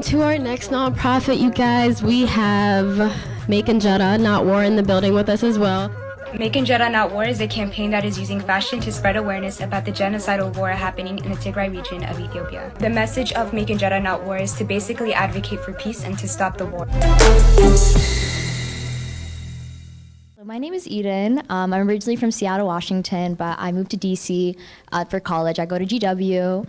to our next nonprofit, you guys. We have Make Enjera, Not War, in the building with us as well. Make Enjera Not War is a campaign that is using fashion to spread awareness about the genocidal war happening in the Tigray region of Ethiopia. The message of Make Enjera Not War is to basically advocate for peace and to stop the war. My name is Eden. I'm originally from Seattle, Washington, but I moved to DC for college. I go to GW.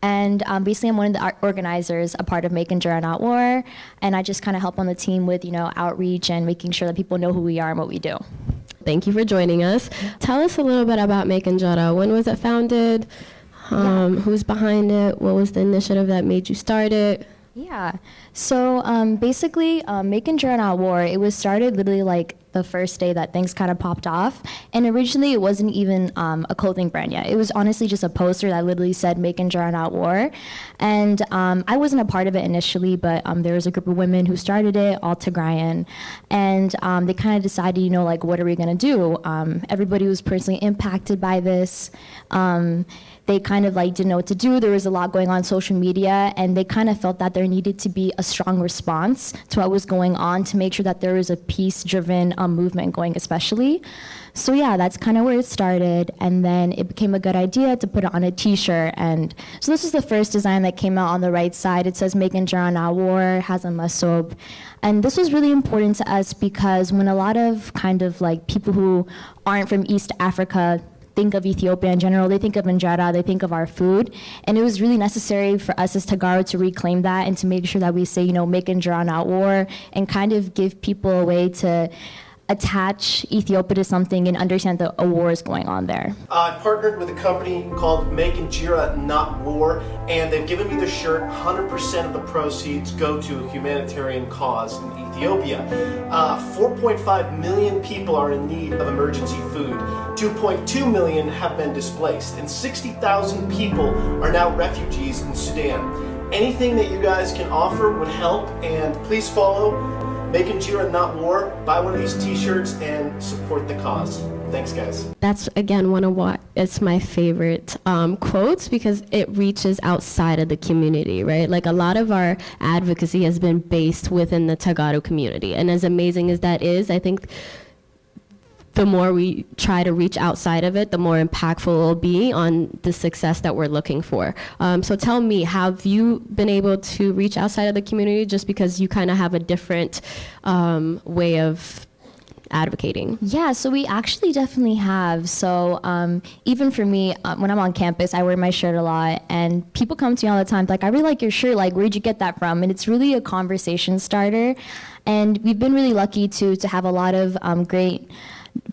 And basically, I'm one of the organizers, a part of Make Enjera Not War, and I just kind of help on the team with, outreach and making sure that people know who we are and what we do. Thank you for joining us. Tell us a little bit about Make Enjera. When was it founded? Who's behind it? What was the initiative that made you start it? Yeah. So basically, Make Enjera Not War, it was started literally like the first day that things kind of popped off. And originally, it wasn't even a clothing brand yet. It was honestly just a poster that literally said Make Enjera Not War. And I wasn't a part of it initially, but there was a group of women who started it, all Tigrayan. And they kind of decided, what are we going to do? Everybody was personally impacted by this. They kind of didn't know what to do. There was a lot going on social media, and they kind of felt that there needed to be a strong response to what was going on to make sure that there was a peace-driven movement going, especially. So yeah, that's kind of where it started, and then it became a good idea to put it on a T-shirt. And so this is the first design that came out on the right side. It says Make Enjera Not War, has a masob. And this was really important to us because when a lot of people who aren't from East Africa think of Ethiopia in general, they think of Enjera, they think of our food. And it was really necessary for us as Tagaro to reclaim that and to make sure that we say, Make Enjera Not War, and kind of give people a way to attach Ethiopia to something and understand that a war is going on there. I partnered with a company called Make Enjera Not War, and they've given me the shirt. 100% of the proceeds go to a humanitarian cause in Ethiopia. 4.5 million people are in need of emergency food. 2.2 million have been displaced, and 60,000 people are now refugees in Sudan. Anything that you guys can offer would help, and please follow Make Enjera Not War, buy one of these t-shirts, and support the cause. Thanks, guys. That's, again, one of it's my favorite quotes because it reaches outside of the community, right? Like, a lot of our advocacy has been based within the Tagaro community. And as amazing as that is, I think the more we try to reach outside of it, the more impactful it will be on the success that we're looking for. So tell me, have you been able to reach outside of the community just because you kind of have a different way of advocating? Yeah, so we actually definitely have. So even for me, when I'm on campus, I wear my shirt a lot, and people come to me all the time, like, I really like your shirt, like, where'd you get that from? And it's really a conversation starter. And we've been really lucky to have a lot of great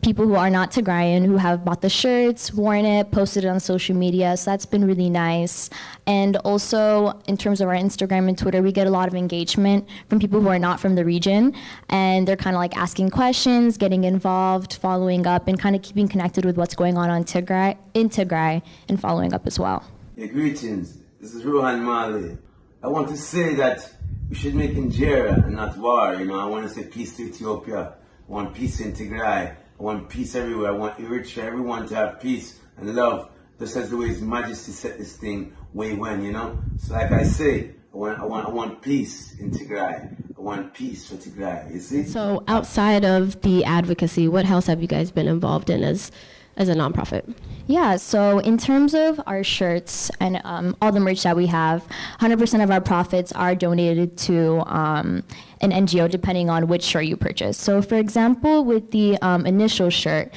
people who are not Tigrayan who have bought the shirts, worn it, posted it on social media. So that's been really nice. And also in terms of our Instagram and Twitter, we get a lot of engagement from people who are not from the region. And they're kind of like asking questions, getting involved, following up, and kind of keeping connected with what's going on in Tigray, and following up as well. Yeah, greetings. This is Rohan Mali. I want to say that we should make Enjera and not war. I want to say peace to Ethiopia. I want peace in Tigray. I want peace everywhere. I want Eritrea, everyone to have peace and love. Just as the way His Majesty set this thing way when, So like I say, I want peace in Tigray. I want peace for Tigray, you see? So outside of the advocacy, what else have you guys been involved in as a nonprofit? Yeah, so in terms of our shirts and all the merch that we have, 100% of our profits are donated to an NGO depending on which shirt you purchase. So for example, with the initial shirt,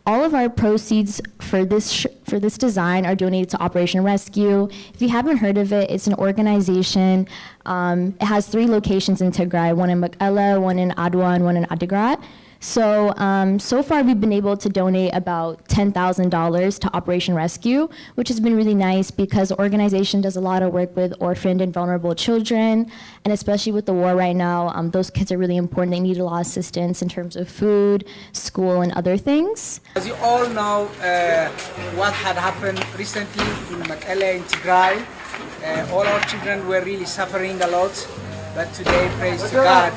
all of our proceeds for this design are donated to Operation Rescue. If you haven't heard of it, it's an organization. It has 3 locations in Tigray, one in Mekelle, one in Adwa, and one in Adigrat. So, so far we've been able to donate about $10,000 to Operation Rescue, which has been really nice because the organization does a lot of work with orphaned and vulnerable children, and especially with the war right now, those kids are really important. They need a lot of assistance in terms of food, school, and other things. As you all know, what had happened recently in Mekelle, in Tigray, all our children were really suffering a lot, but today, praise to God,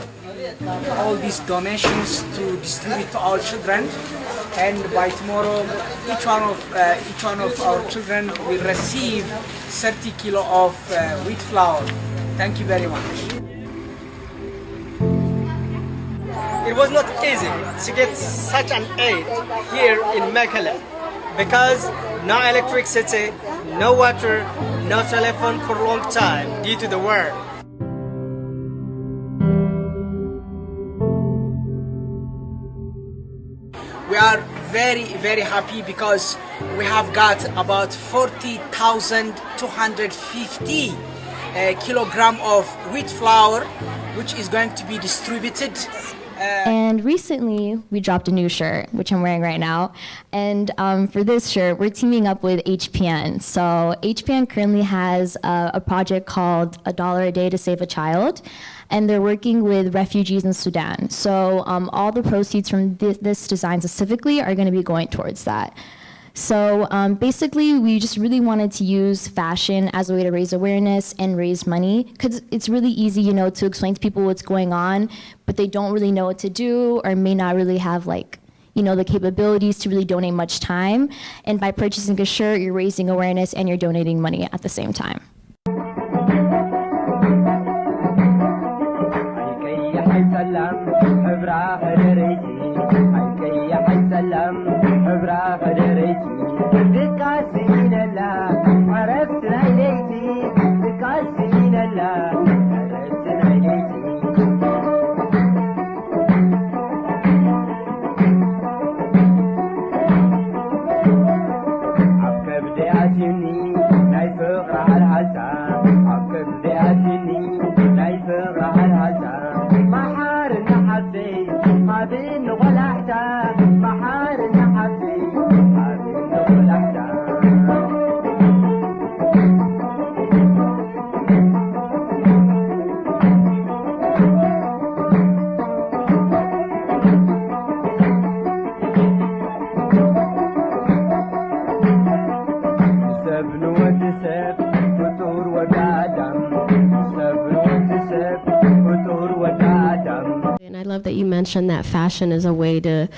all these donations to distribute to all children, and by tomorrow each one of our children will receive 30 kilo of wheat flour Thank you very much. It was not easy to get such an aid here in Mekelle because no electricity, no water, no telephone for a long time due to the war. We are very, very happy because we have got about 40,250 kilogram of wheat flour, which is going to be distributed. And recently, we dropped a new shirt, which I'm wearing right now. And for this shirt, we're teaming up with HPN. So HPN currently has a project called $1 a Day to Save a Child. And they're working with refugees in Sudan. So all the proceeds from this design specifically are going to be going towards that. So basically, we just really wanted to use fashion as a way to raise awareness and raise money, because it's really easy, you know, to explain to people what's going on, but they don't really know what to do or may not really have, like, you know, the capabilities to really donate much time. And by purchasing a shirt, you're raising awareness and you're donating money at the same time. And I love that you mentioned that fashion is a way to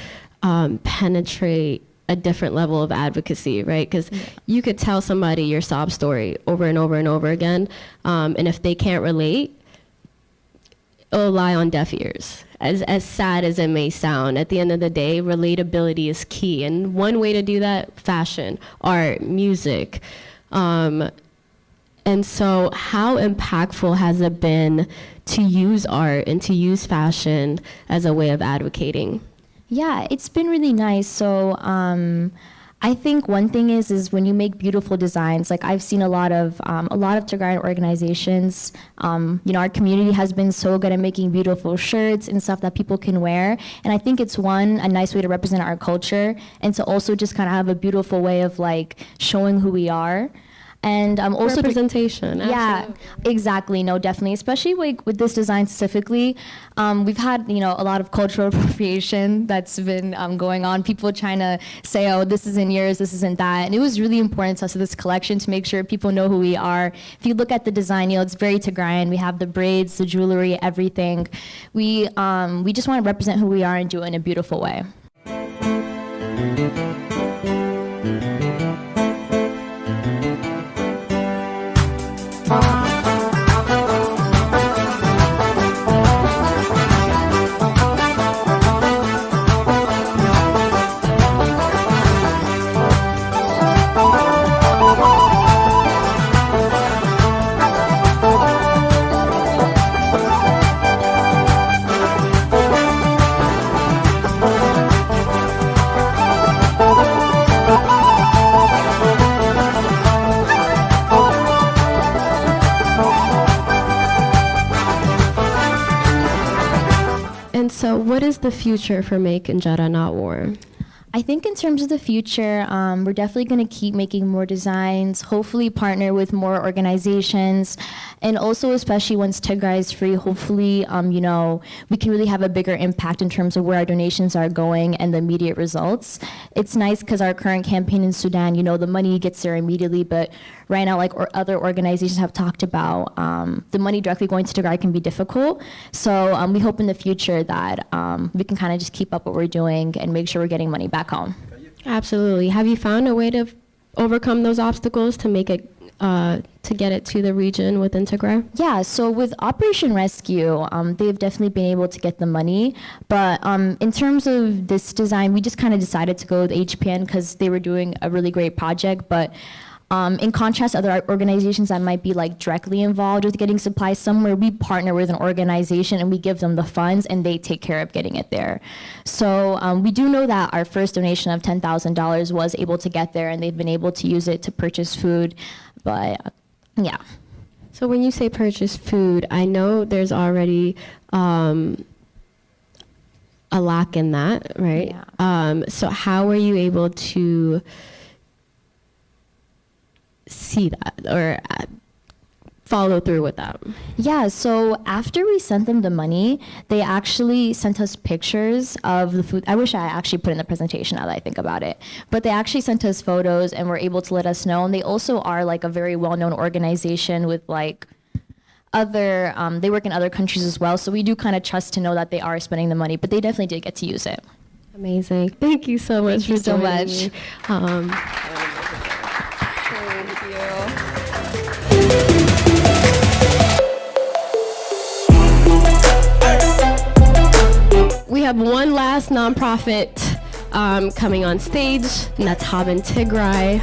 penetrate a different level of advocacy, right? Because you could tell somebody your sob story over and over and over again, and if they can't relate, it'll lie on deaf ears. As sad as it may sound, at the end of the day, relatability is key. And one way to do that, fashion, art, music. And so how impactful has it been to use art and to use fashion as a way of advocating? Yeah, it's been really nice. So I think one thing is when you make beautiful designs, like I've seen a lot of Tigray organizations, you know, our community has been so good at making beautiful shirts and stuff that people can wear. And I think it's a nice way to represent our culture and to also just kind of have a beautiful way of like showing who we are. And also representation. Yeah, absolutely. exactly. No, definitely. Especially like with this design specifically, we've had, you know, a lot of cultural appropriation that's been going on. People trying to say, oh, this isn't yours, this isn't that. And it was really important to us, to this collection, to make sure people know who we are. If you look at the design, you know, it's very Tigrayan. We have the braids, the jewelry, everything. We just want to represent who we are and do it in a beautiful way. So what is the future for Make Enjera Not War? I think in terms of the future, we're definitely going to keep making more designs, hopefully partner with more organizations, and also especially once Tigray is free, hopefully, you know, we can really have a bigger impact in terms of where our donations are going and the immediate results. It's nice because our current campaign in Sudan, you know, the money gets there immediately, but right now, like other organizations have talked about, the money directly going to Tigray can be difficult. So we hope in the future that we can kind of just keep up what we're doing and make sure we're getting money back home. Absolutely. Have you found a way to overcome those obstacles to make it to get it to the region within Tigray? Yeah, so with Operation Rescue, they've definitely been able to get the money. But in terms of this design, we just kind of decided to go with HPN because they were doing a really great project. But in contrast to other organizations that might be like directly involved with getting supplies somewhere, we partner with an organization and we give them the funds and they take care of getting it there. So we do know that our first donation of $10,000 was able to get there and they've been able to use it to purchase food. But yeah. So when you say purchase food, I know there's already a lack in that, right? Yeah. So how were you able to see that or follow through with that? Yeah, so after we sent them the money, they actually sent us pictures of the food. I wish I actually put in the presentation now that I think about it. But they actually sent us photos and were able to let us know. And they also are like a very well-known organization with like other, they work in other countries as well. So we do kind of trust to know that they are spending the money, but they definitely did get to use it. Amazing. Thank you so much. Thank you so much. We have one last nonprofit coming on stage, and that's Haben Tigrai.